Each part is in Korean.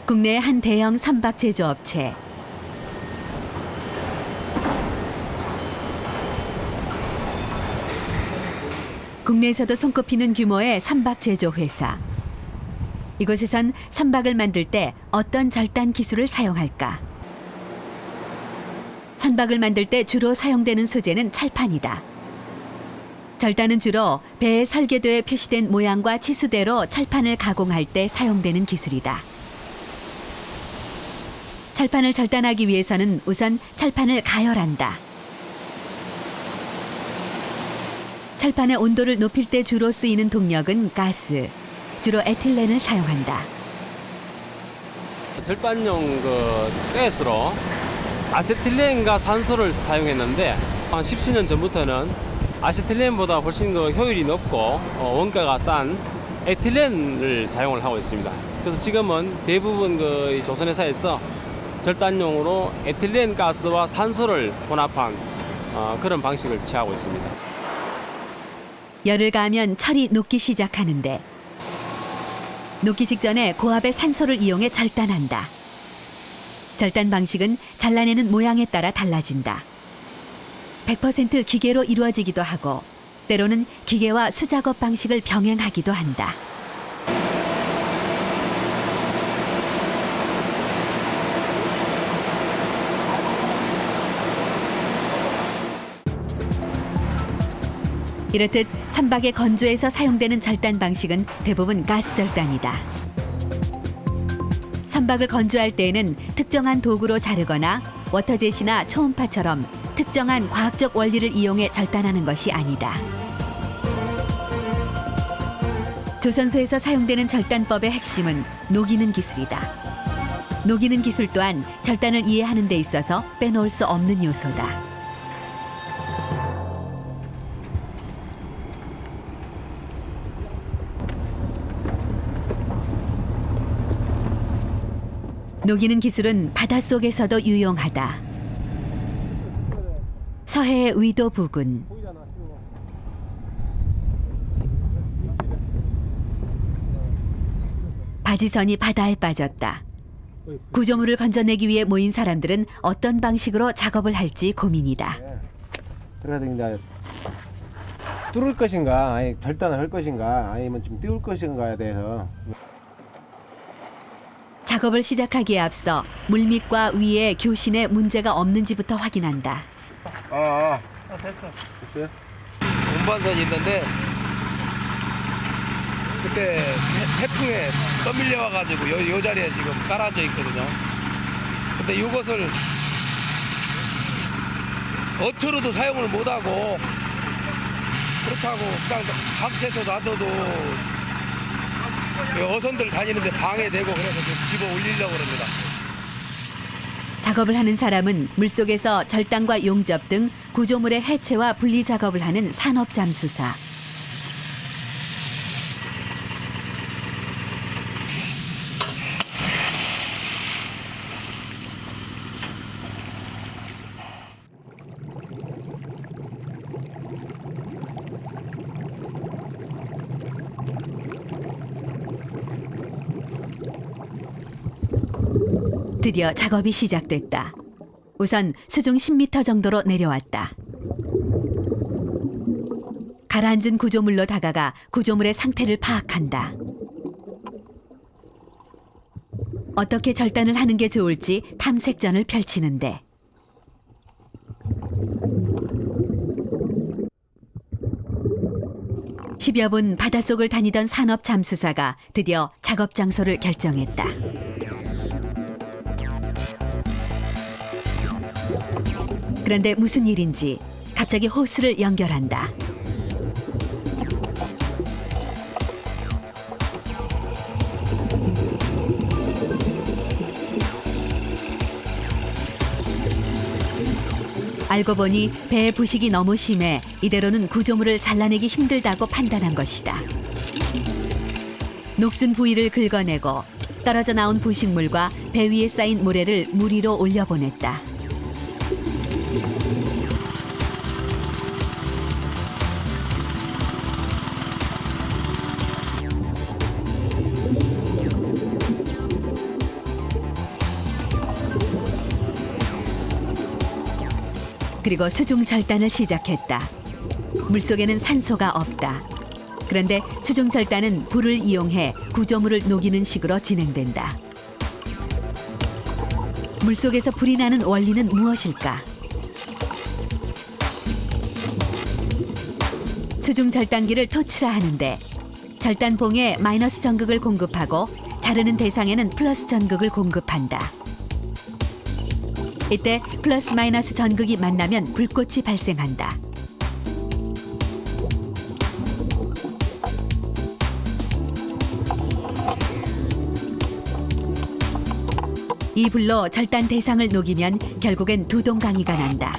국내 한 대형 선박 제조업체. 국내에서도 손꼽히는 규모의 선박 제조 회사. 이곳에선 선박을 만들 때 어떤 절단 기술을 사용할까? 선박을 만들 때 주로 사용되는 소재는 철판이다. 절단은 주로 배의 설계도에 표시된 모양과 치수대로 철판을 가공할 때 사용되는 기술이다. 철판을 절단하기 위해서는 우선 철판을 가열한다. 철판의 온도를 높일 때 주로 쓰이는 동력은 가스, 주로 에틸렌을 사용한다. 절단용 가스로 아세틸렌과 산소를 사용했는데 한 십수년 전부터는 아세틸렌보다 훨씬 효율이 높고 원가가 싼 에틸렌을 사용을 하고 있습니다. 그래서 지금은 대부분 조선회사에서 절단용으로 에틸렌 가스와 산소를 혼합한 그런 방식을 취하고 있습니다. 열을 가하면 철이 녹기 시작하는데 녹기 직전에 고압의 산소를 이용해 절단한다. 절단 방식은 잘라내는 모양에 따라 달라진다. 100% 기계로 이루어지기도 하고 때로는 기계와 수작업 방식을 병행하기도 한다. 이렇듯 선박의 건조에서 사용되는 절단 방식은 대부분 가스 절단이다. 선박을 건조할 때에는 특정한 도구로 자르거나 워터젯이나 초음파처럼 특정한 과학적 원리를 이용해 절단하는 것이 아니다. 조선소에서 사용되는 절단법의 핵심은 녹이는 기술이다. 녹이는 기술 또한 절단을 이해하는 데 있어서 빼놓을 수 없는 요소다. 녹이는 기술은 바닷속에서도 유용하다. 서해의 위도 부근. 바지선이 바다에 빠졌다. 구조물을 건져내기 위해 모인 사람들은 어떤 방식으로 작업을 할지 고민이다. 그래서 이제 뚫을 것인가, 아니 절단을 할 것인가, 아니면 좀 띄울 것인가에 대해서. 작업을 시작하기에 앞서 물밑과 위에 교신에 문제가 없는지부터 확인한다. 됐어요? 운반선이 있는데 그때 태풍에 떠밀려 와가지고 요 자리에 지금 깔아져 있거든요. 근데 이것을 어투로도 사용을 못하고 그렇다고 그냥 각채서 놔둬도 어선들 다니는데 방해되고 그래서 좀 집어 올리려고 합니다. 작업을 하는 사람은 물속에서 절단과 용접 등 구조물의 해체와 분리 작업을 하는 산업잠수사. 드디어 작업이 시작됐다. 우선 수중 10m 정도로 내려왔다. 가라앉은 구조물로 다가가 구조물의 상태를 파악한다. 어떻게 절단을 하는 게 좋을지 탐색전을 펼치는데 (10여 분) 바닷속을 다니던 산업 잠수사가 드디어 작업 장소를 결정했다. 그런데 무슨 일인지 갑자기 호스를 연결한다. 알고 보니 배의 부식이 너무 심해 이대로는 구조물을 잘라내기 힘들다고 판단한 것이다. 녹슨 부위를 긁어내고 떨어져 나온 부식물과 배 위에 쌓인 모래를 물 위로 올려보냈다. 그리고 수중 절단을 시작했다. 물속에는 산소가 없다. 그런데 수중 절단은 불을 이용해 구조물을 녹이는 식으로 진행된다. 물속에서 불이 나는 원리는 무엇일까? 수중 절단기를 토치라 하는데 절단봉에 마이너스 전극을 공급하고 자르는 대상에는 플러스 전극을 공급한다. 이때 플러스 마이너스 전극이 만나면 불꽃이 발생한다. 이 불로 절단 대상을 녹이면 결국엔 두동강이가 난다.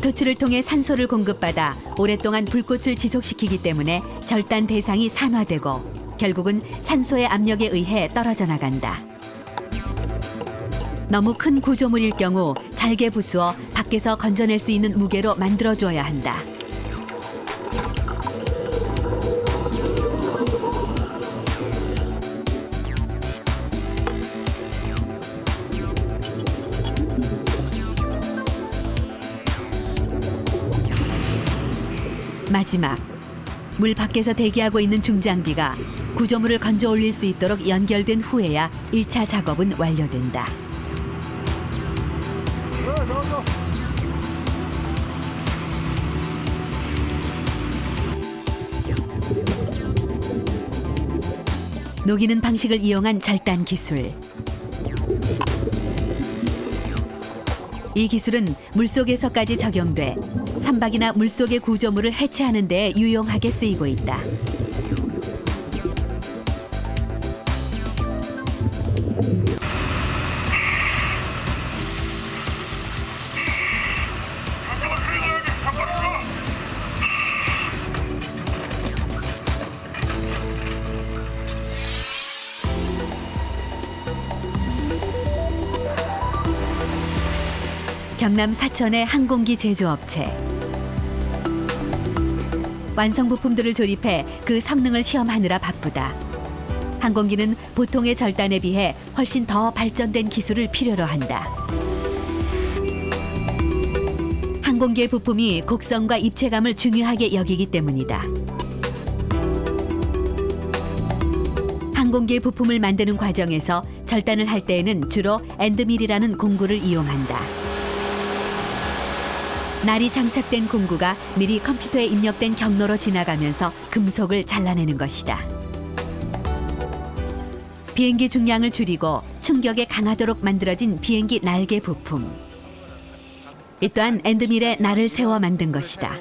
토치를 통해 산소를 공급받아 오랫동안 불꽃을 지속시키기 때문에 절단 대상이 산화되고 결국은 산소의 압력에 의해 떨어져 나간다. 너무 큰 구조물일 경우 잘게 부수어 밖에서 건져낼 수 있는 무게로 만들어줘야 한다. 마지막, 물 밖에서 대기하고 있는 중장비가 구조물을 건져 올릴 수 있도록 연결된 후에야 1차 작업은 완료된다. 녹이는 방식을 이용한 절단 기술. 이 기술은 물속에서까지 적용돼 선박이나 물속의 구조물을 해체하는 데 유용하게 쓰이고 있다. 경남 사천의 항공기 제조업체. 완성 부품들을 조립해 그 성능을 시험하느라 바쁘다. 항공기는 보통의 절단에 비해 훨씬 더 발전된 기술을 필요로 한다. 항공기의 부품이 곡선과 입체감을 중요하게 여기기 때문이다. 항공기의 부품을 만드는 과정에서 절단을 할 때에는 주로 엔드밀이라는 공구를 이용한다. 날이 장착된 공구가 미리 컴퓨터에 입력된 경로로 지나가면서 금속을 잘라내는 것이다. 비행기 중량을 줄이고 충격에 강하도록 만들어진 비행기 날개 부품. 이 또한 엔드밀에 날을 세워 만든 것이다.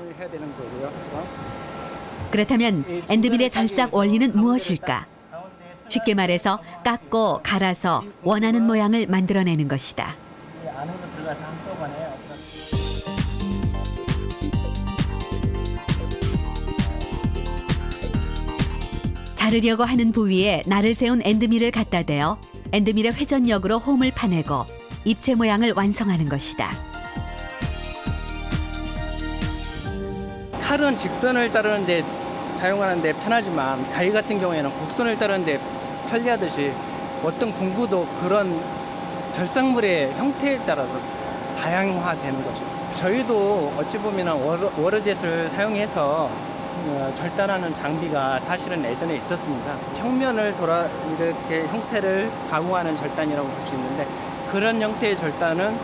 그렇다면 엔드밀의 절삭 원리는 무엇일까? 쉽게 말해서 깎고 갈아서 원하는 모양을 만들어내는 것이다. 자르려고 하는 부위에 날을 세운 엔드밀을 갖다 대어 엔드밀의 회전력으로 홈을 파내고 입체 모양을 완성하는 것이다. 칼은 직선을 자르는데 사용하는데 편하지만 가위 같은 경우에는 곡선을 자르는데 편리하듯이 어떤 공구도 그런 절삭물의 형태에 따라서 다양화되는 거죠. 저희도 어찌 보면 워러젯을 사용해서 절단하는 장비가 사실은 예전에 있었습니다. 평면을 이렇게 형태를 가공하는 절단이라고 볼 수 있는데 그런 형태의 절단은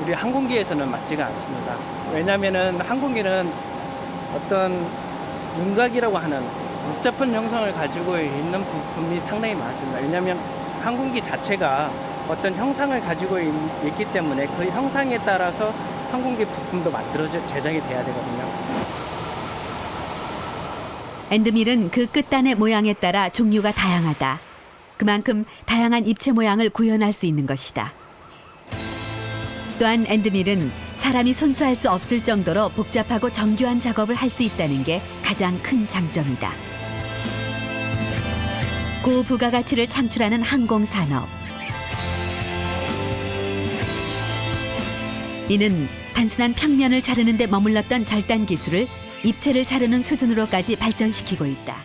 우리 항공기에서는 맞지가 않습니다. 왜냐하면 항공기는 어떤 윤곽이라고 하는 복잡한 형상을 가지고 있는 부품이 상당히 많습니다. 왜냐하면 항공기 자체가 어떤 형상을 가지고 있기 때문에 그 형상에 따라서 항공기 부품도 만들어져 제작이 돼야 되거든요. 엔드밀은 그 끝단의 모양에 따라 종류가 다양하다. 그만큼 다양한 입체 모양을 구현할 수 있는 것이다. 또한 엔드밀은 사람이 손수할 수 없을 정도로 복잡하고 정교한 작업을 할 수 있다는 게 가장 큰 장점이다. 고부가가치를 창출하는 항공산업. 이는 단순한 평면을 자르는 데 머물렀던 절단 기술을 입체를 자르는 수준으로까지 발전시키고 있다.